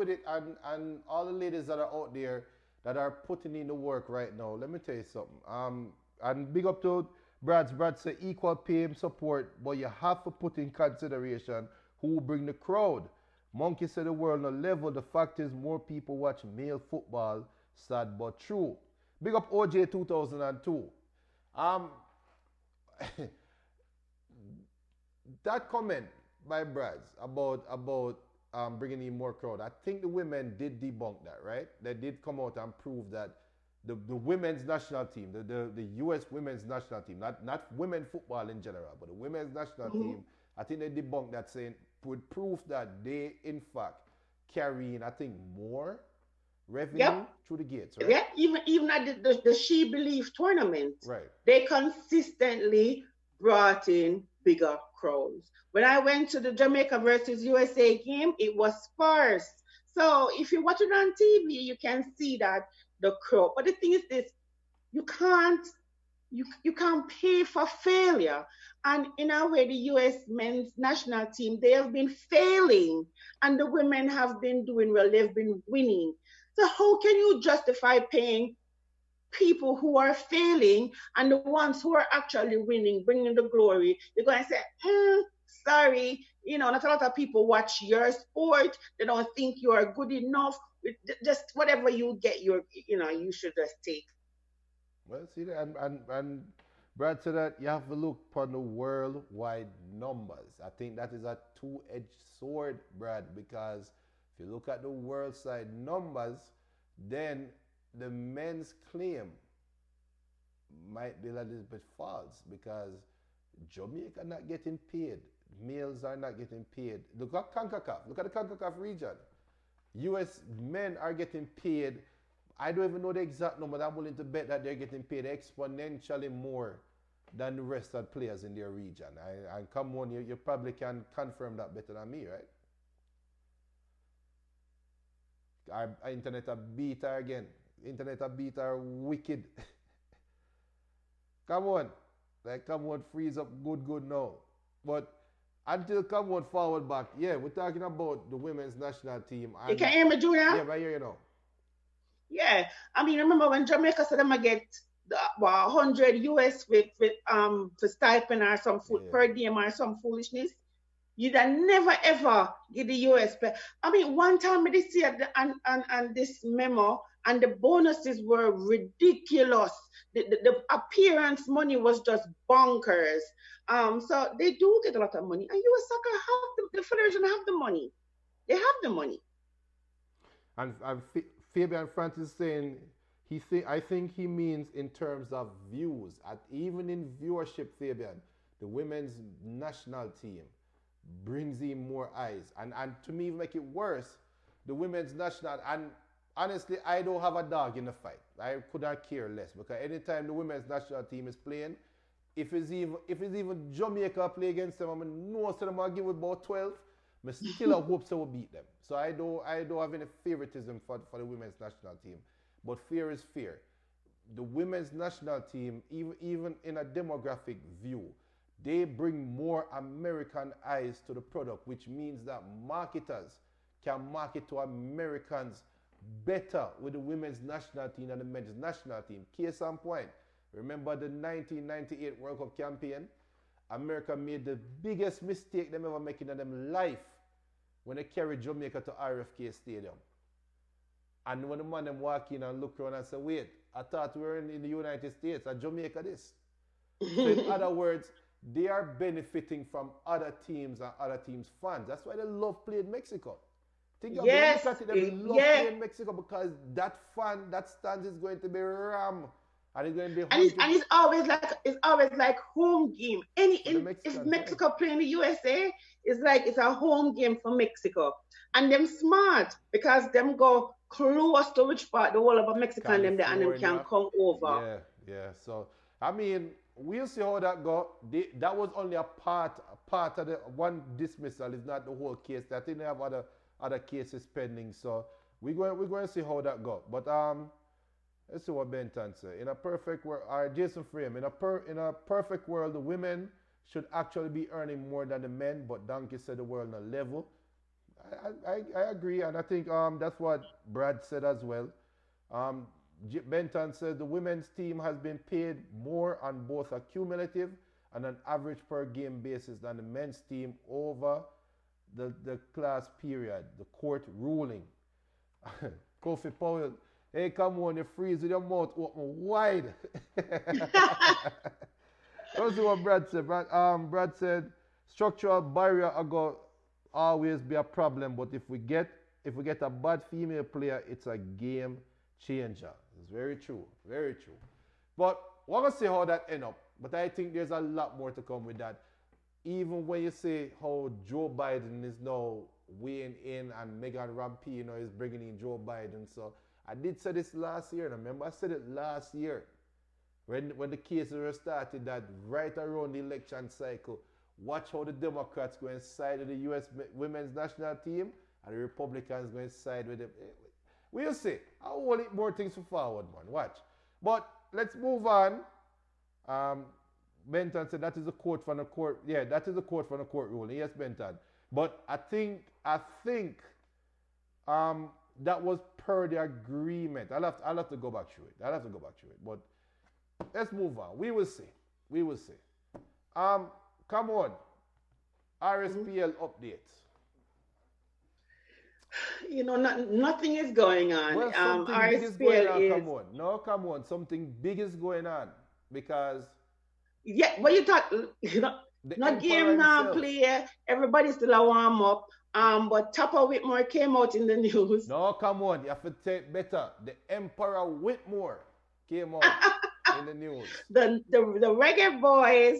it and all the ladies that are out there that are putting in the work right now. Let me tell you something. And big up to Brad say equal pay and support, but you have to put in consideration who bring the crowd. Monkey said the world no level. The fact is more people watch male football, sad but true. Big up OJ 2002. That comment by Brad about bringing in more crowd, I think the women did debunk that, right? They did come out and prove that the women's national team, the U.S. women's national team, not women football in general, but the women's national team, I think they debunked that, saying with proof that they in fact carry in, I think, more revenue through the gates, right? Yeah, even at the She Believe tournament, right? They consistently brought in bigger crowds. When I went to the Jamaica versus USA game, it was sparse. So if you watch it on TV, you can see that the crowd. But the thing is this, you can't you can't pay for failure. And in a way, the US men's national team, they have been failing and the women have been doing well, they've been winning. So how can you justify paying people who are failing and the ones who are actually winning, bringing the glory? You're going to say, sorry, not a lot of people watch your sport. They don't think you are good enough. Just whatever you get, you should just take. Well, see that, and Brad said that you have to look upon the worldwide numbers. I think that is a two-edged sword, Brad, because if you look at the world side numbers, then the men's claim might be a little bit false because Jamaica not getting paid. Males are not getting paid. Look at CONCACAF. Look at the CONCACAF region. US men are getting paid. I don't even know the exact number, but I'm willing to bet that they're getting paid exponentially more than the rest of the players in their region. And come on, you probably can confirm that better than me, right? Our internet a beat her again. Internet a beat her wicked. Come on. Come on, freeze up good now. But until come on forward back, yeah, we're talking about the women's national team. You can hear me, Junior? Yeah, I hear you now. Yeah, I mean, remember when Jamaica said I'm gonna get 100 US for stipend or some food per diem or some foolishness? You'd never ever get the US pay. I mean, one time I did see and this memo, and the bonuses were ridiculous. The appearance money was just bonkers. So they do get a lot of money, and US Soccer have the federation have the money. They have the money. And Fabian Francis saying I think he means in terms of views. Even in viewership, Fabian, the women's national team brings in more eyes. And to me, make it worse, the women's national, and honestly, I don't have a dog in the fight. I could not care less because anytime the women's national team is playing, if it's even Jamaica play against them, I mean, no, so them will give about 12. I still hope so will beat them. So I don't have any favoritism for the women's national team. But fear is fear. The women's national team, even in a demographic view, they bring more American eyes to the product, which means that marketers can market to Americans better with the women's national team than the men's national team. Case in point, remember the 1998 World Cup campaign? America made the biggest mistake them ever making in them life when they carried Jamaica to RFK Stadium. And when the man them walk in and look around and say, wait, I thought we were in the United States, and Jamaica this. So in other words, they are benefiting from other teams and other teams' fans. That's why they love playing Mexico. Think of it, look at it, they love playing Mexico because that stand is going to be ram. And it's going to be and it's always like home game. If Mexico playing the USA, it's a home game for Mexico. And them smart because them go close to which part the whole of Mexico and them can come over. Yeah. So I mean, we'll see how that go. That was only a part of the one dismissal. It's not the whole case. I think they have other cases pending. So we're going to see how that go. But let's see what Benton said. In a perfect world, Jason Frame, in a perfect world, the women should actually be earning more than the men, but Donkey said the world on a level. I agree, and I think that's what Brad said as well. Benton said the women's team has been paid more on both a cumulative and an average per game basis than the men's team over the class period, the court ruling. Kofi Powell, hey, come on, you freeze with your mouth open wide. Let's see what Brad said. Brad said, structural barrier are going to always be a problem, but if we get a bad female player, it's a game changer. It's very true, very true. But we're going to see how that ends up. But I think there's a lot more to come with that. Even when you say how Joe Biden is now weighing in and Megan Rapinoe is bringing in Joe Biden. So I did say this last year, and I remember I said it last year. when the cases were started that right around the election cycle, watch how the Democrats go and side with the U.S. women's national team and the Republicans go and side with them. We'll see. I want more things to forward, man. Watch. But let's move on. Benton said that is a quote from the court. Yeah, that is a quote from the court ruling. Yes, Benton. But I think that was per the agreement. I'll have to go back through it. But let's move on. We will see. Come on. RSPL updates. You know, nothing is going on. Well, something big is going on. Come on. Something big is going on. Because... Yeah, but you thought, not game now play. Everybody still a warm up. But Topper Whitmore came out in the news. No, come on. You have to take better. The Emperor Whitmore came out in the news. The Reggae Boys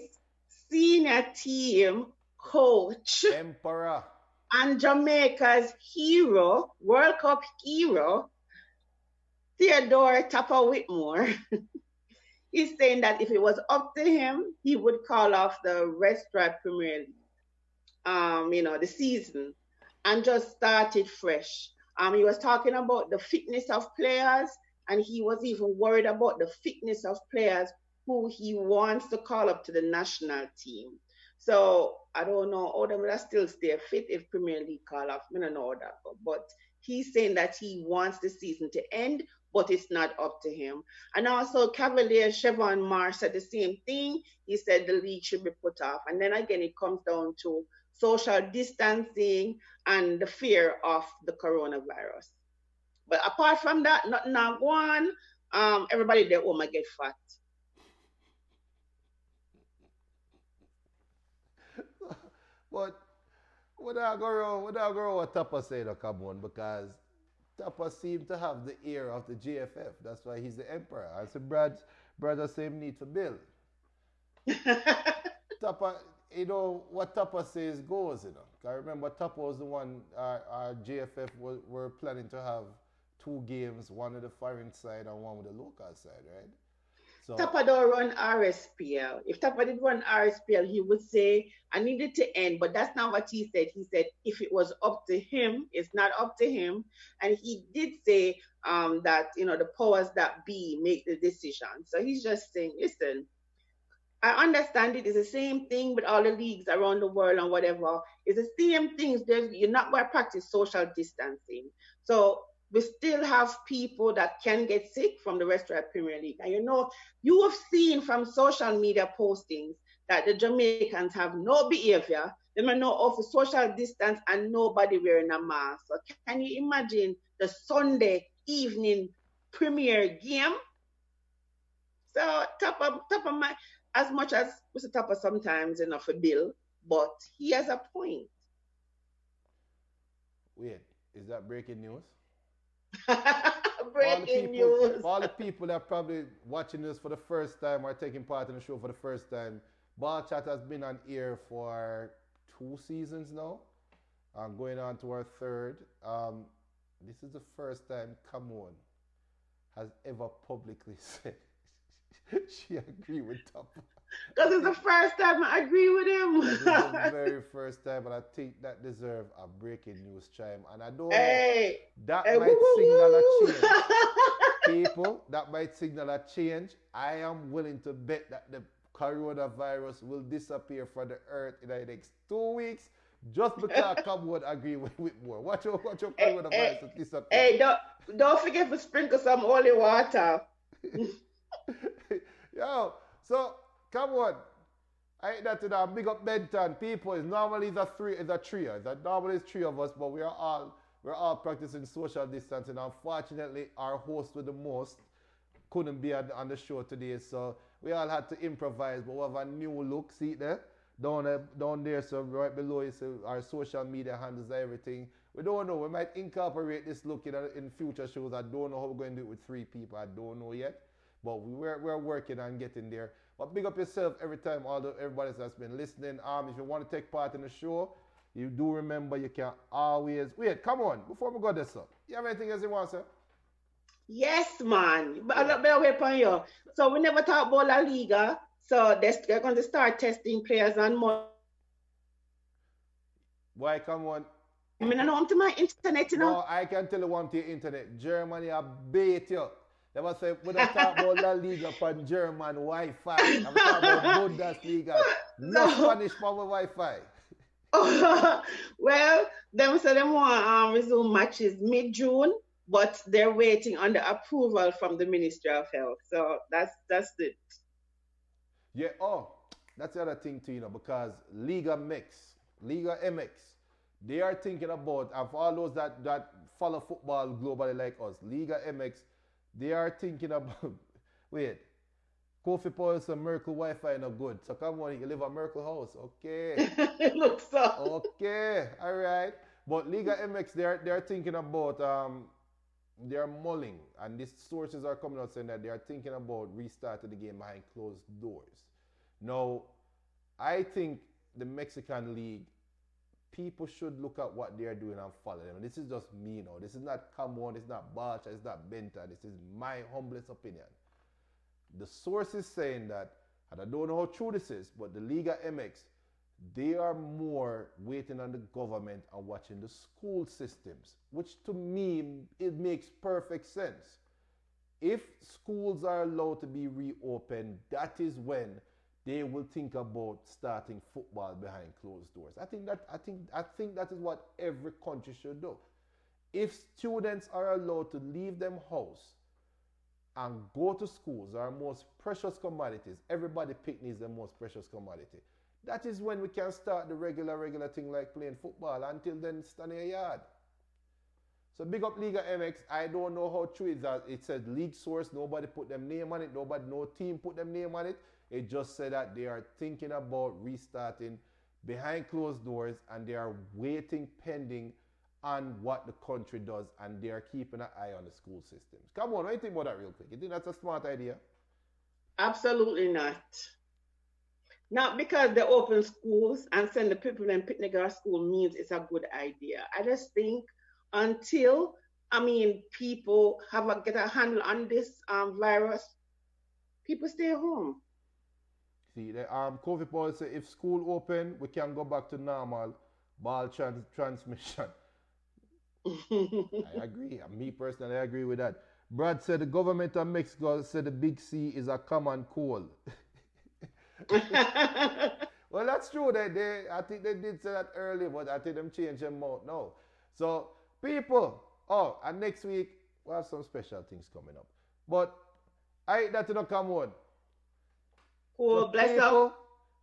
senior team coach. Emperor. And Jamaica's hero, World Cup hero, Theodore Topper Whitmore. He's saying that if it was up to him, he would call off the Restaurant Premier League, the season, and just start it fresh. He was talking about the fitness of players, and he was even worried about the fitness of players who he wants to call up to the national team. So I don't know, all them will still stay fit if Premier League call off. I don't know that, but he's saying that he wants the season to end, but it's not up to him. And also Cavalier Chevron Marsh said the same thing. He said the league should be put off. And then again, it comes down to social distancing and the fear of the coronavirus. But apart from that, nothing now go on. Everybody there home get fat. But what I go wrong what Topper said, come on, because Topper seemed to have the ear of the GFF. That's why he's the emperor. I said, brother, same need for Bill. Topper, what Topper says goes, I remember Topper was the one, our GFF were planning to have 2 games, one with the foreign side and one with the local side, right? So, Topper don't run RSPL. If Topper did run RSPL, he would say, I needed to end, but that's not what he said. He said, if it was up to him, it's not up to him. And he did say that, the powers that be make the decision. So he's just saying, listen, I understand it is the same thing with all the leagues around the world and whatever. It's the same things. You're not going to practice social distancing. So we still have people that can get sick from the Restaurant Premier League. And you have seen from social media postings that the Jamaicans have no behavior. They may know of a social distance and nobody wearing a mask. So can you imagine the Sunday evening premier game? So Topper as much as Mr. Topper sometimes for Bill, but he has a point. Wait, is that breaking news? Breaking news. All the people that are probably watching this for the first time or taking part in the show for the first time, Ball Chat has been on air for 2 seasons now. Going on to our 3rd. This is the first time Camon has ever publicly said she agreed with Topper. Because it's the first time I agree with him. This is the very first time, and I think that deserves a breaking news chime. And I don't know, that might signal a change. People, that might signal a change. I am willing to bet that the coronavirus will disappear from the earth in the next 2 weeks just because Camon agree with more. Watch your coronavirus disappear. Hey, don't forget to sprinkle some holy water. Yo, so come on. I ain't that to big up Benton. People, it's normally a trio. Normally it's 3 of us, but we're all practicing social distancing. Unfortunately, our host with the most couldn't be on the show today, so we all had to improvise, but we have a new look. See it there? Down there, so right below is our social media handles, everything. We don't know. We might incorporate this look in future shows. I don't know how we're going to do it with 3 people. I don't know yet. But we're working on getting there. But big up yourself every time, everybody that's been listening. If you want to take part in the show, you do remember you can always... Wait, come on. Before we go this up, you have anything else you want, sir? Yes, man. But Yeah. I'll be away from you. So we never talk about La Liga. So they're going to start testing players on Why come on? I mean, I know to my internet, you know. No, I can tell you one thing, internet. Germany a bait you. They must say, we don't talk about La Liga on German Wi-Fi. I'm talking about Bundesliga. No So, Spanish power Wi-Fi. well, them say them want resume matches mid-June, but they're waiting on the approval from the Ministry of Health. So that's it. Yeah, oh, that's the other thing too, because Liga MX, they are thinking about, of all those that follow football globally like us, Liga MX, they are thinking about, wait, Kofi Paul said Merkel Wi-Fi no good. So come on, you live at Merkel house. Okay. It looks so. Okay. All right. But Liga MX, they're thinking about they're mulling, and these sources are coming out saying that they are thinking about restarting the game behind closed doors. Now, I think the Mexican League, people should look at what they are doing and follow them. And this is just me now. This is not Camon, it's not Balcha, it's not Benta. This is my humblest opinion. The source is saying that, and I don't know how true this is, but the Liga MX, they are more waiting on the government and watching the school systems, which to me, it makes perfect sense. If schools are allowed to be reopened, that is when they will think about starting football behind closed doors. I think that is what every country should do. If students are allowed to leave them house and go to schools, our most precious commodities, everybody picnic is the most precious commodity. That is when we can start the regular thing like playing football. Until then, stand in your yard. So big up Liga MX. I don't know how true it is. It said league source. Nobody put them name on it. No team put them name on it. It just said that they are thinking about restarting behind closed doors and they are waiting pending on what the country does and they are keeping an eye on the school systems. Come on, what do you think about that real quick? You think that's a smart idea? Absolutely not. Not because they open schools and send the people in picnic or school means it's a good idea. I just think until people have get a handle on this virus, people stay home. See, the COVID policy, if school open, we can go back to normal ball transmission. I agree. Me personally, I agree with that. Brad said the government of Mexico said the big C is a common cold. Well, that's true. I think they did say that earlier, but I think them change them out now. So, people, and next week we'll have some special things coming up. But I that don't come on. So, Cool, bless people, up.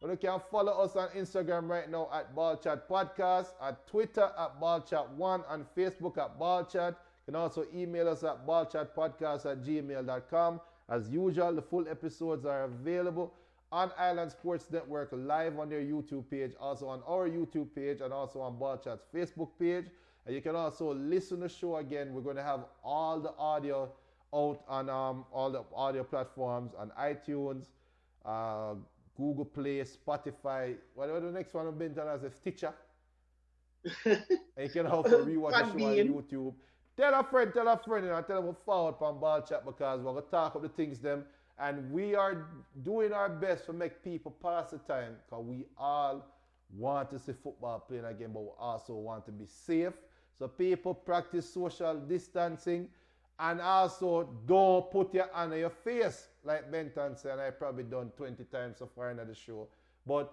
you can follow us on Instagram right now at Ball Chat Podcast, at Twitter at Ball Chat One, on Facebook at Ball Chat. You can also email us at ballchatpodcast@gmail.com. As usual, the full episodes are available on Island Sports Network live on their YouTube page, also on our YouTube page, and also on Ball Chat's Facebook page. And you can also listen to the show again. We're going to have all the audio out on all the audio platforms on iTunes, Google Play, Spotify, whatever the next one I've been done as a Stitcher. And you can also rewatch the show on YouTube. Tell a friend, and tell them forward from Ball Chat because we're going to talk about the things them. And we are doing our best to make people pass the time because we all want to see football playing again, but we also want to be safe. So people practice social distancing and also don't put your hand on your face like Benton said, and I probably done 20 times so far in the show. But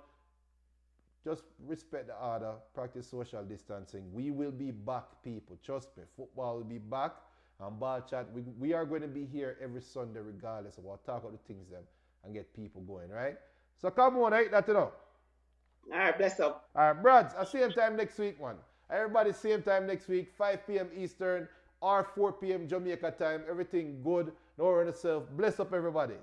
just respect the order, practice social distancing. We will be back, people. Trust me, football will be back. And Ball Chat, we are going to be here every Sunday regardless of what. Talk about the things them and get people going, right? So come on, right? That's it up. All right, bless up. All right, Brads, same time next week, man. Everybody, same time next week, 5 p.m. Eastern or 4 p.m. Jamaica time. Everything good. No worry yourself. Bless up, everybody.